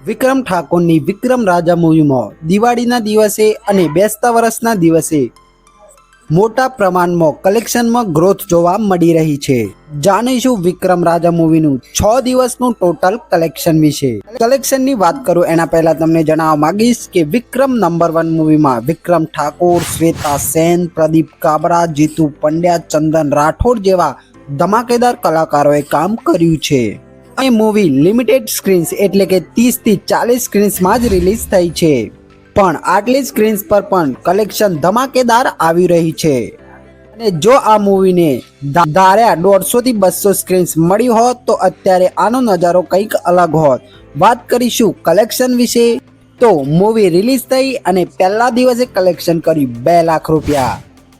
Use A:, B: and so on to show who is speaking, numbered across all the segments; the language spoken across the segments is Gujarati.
A: વિક્રમ ઠાકોરની વિક્રમ રાજા મૂવીમાં દિવાળીના દિવસે અને બેસતા વર્ષના દિવસે મોટા પ્રમાણમાં કલેક્શનમાં ગ્રોથ જોવા મળી રહી છે। જાણીશું વિક્રમ રાજા મૂવીનું 6 દિવસનું ટોટલ કલેક્શન વિશે। કલેક્શનની વાત કરું એના પહેલા તમને જણાવવા માંગીશ કે વિક્રમ નંબર 1 મૂવીમાં વિક્રમ ઠાકોર, શ્વેતા સેન, પ્રદીપ કાબરા, જીતુ પંડ્યા, ચંદન રાઠોડ જેવા ધમાકેદાર કલાકારોએ કામ કર્યું છે। આ મૂવી લિમિટેડ સ્ક્રીન્સ એટલે કે 30 થી 40 સ્ક્રીન્સમાં જ રિલીઝ થઈ છે, પણ આટલી સ્ક્રીન્સ પર પણ કલેક્શન ધમાકેદાર આવી રહી છે। અને જો આ મૂવીને ધાર્યા 150 થી 200 સ્ક્રીન્સ મળી હોત તો અત્યારે આનો નજારો કંઈક અલગ હોત। વાત કરીશું કલેક્શન વિશે તો મૂવી રિલીઝ થઈ અને પહેલા દિવસે કલેક્શન કર્યું 2 લાખ રૂપિયા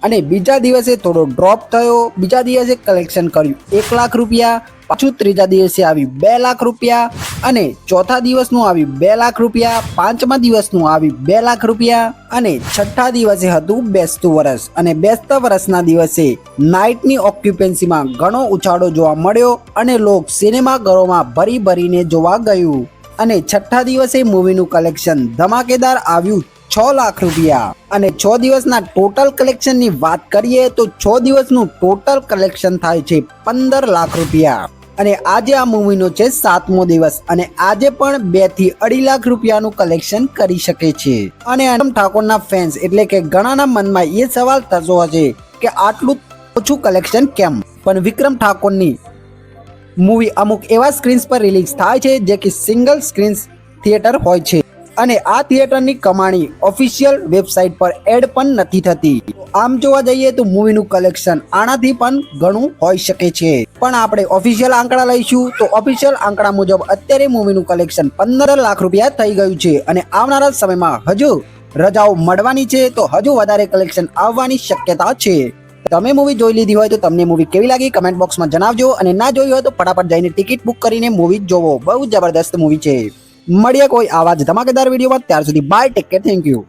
A: અને બીજા દિવસે થોડો ડ્રોપ થયો, બીજા દિવસે કલેક્શન કર્યું 1 લાખ રૂપિયા, પાછું ત્રીજા દિવસે આવ્યું 2 લાખ રૂપિયા અને ચોથા દિવસનું આવ્યું 2 લાખ રૂપિયા, પાંચમા દિવસનું આવ્યું 2 લાખ રૂપિયા અને છઠ્ઠા દિવસે હતું બેસતું વર્ષ અને બેસતા વર્ષના દિવસે નાઇટની ઓક્યુપન્સીમાં ઘણો ઉછાળો જોવા મળ્યો અને લોક સિનેમાઘરોમાં ભરી ભરીને જોવા ગયું અને છઠ્ઠા દિવસે મૂવીનું કલેક્શન ધમાકેદાર આવ્યું 6 લાખ રૂપિયા અને 6 દિવસના ટોટલ કલેક્શનની વાત કરીએ તો 6 દિવસનું ટોટલ કલેક્શન થાય છે 15 લાખ રૂપિયા અને આજે આ મૂવીનો છે 7મો દિવસ અને આજે પણ 2 થી 2.5 લાખ રૂપિયાનું કલેક્શન કરી શકે છે। અને વિક્રમ ઠાકોરના ફેન્સ એટલે કે ઘણાના મનમાં એ સવાલ થતો હશે કે આટલું ઓછું કલેક્શન કેમ, પણ વિક્રમ ઠાકોરની મૂવી અમુક એવા સ્ક્રીન્સ પર રિલીઝ થાય છે જે કે સિંગલ સ્ક્રીન્સ થિયેટર હોય છે અને આ થિયેટરની કમાણી ઓફિશિયલ વેબસાઇટ પર એડ પણ નથી થતી। આમ જોવા જઈએ તો મૂવીનું કલેક્શન આનાથી પણ ઘણું હોઈ શકે છે, પણ આપણે ઓફિશિયલ આંકડા લઈશું તો ઓફિશિયલ આંકડા મુજબ અત્યારે મૂવીનું કલેક્શન 15 લાખ રૂપિયા થઈ ગયું છે અને આવનારા સમયમાં હજુ રજાઓ મળવાની છે તો હજુ વધારે કલેક્શન આવવાની શક્યતા છે। તમે મૂવી જોઈ લીધી હોય તો તમને મૂવી કેવી લાગી કમેન્ટ બોક્સમાં જણાવજો અને ના જોઈ હોય તો ફટાફટ જઈને ટિકિટ બુક કરીને મૂવી જોવો, બહુ જબરદસ્ત મૂવી છે। મળીએ કોઈ આવા જ ધમાકેદાર વિડીયોમાં, ત્યાર સુધી bye, take care, thank you.